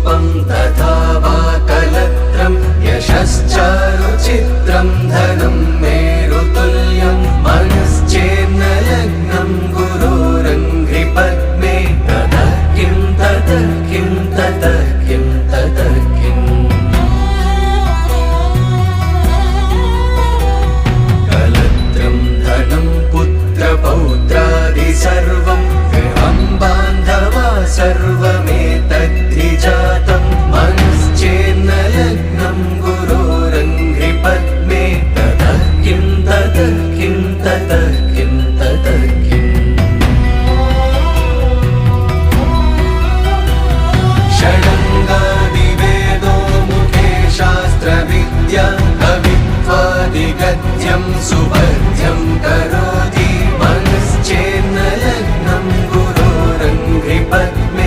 पुष्पं तथा वा कलत्रं यशश्चारुचित्रं धनं मेरुतुल्यं मनश्चेन्न लग्नं गुरोरङ्घ्रिपद्मे ततः किं ततः किं ततः किं ततः किम् कलत्रं धनं पुत्रपौत्रादि सर्वं गृहं बान्धवा सर्वमेव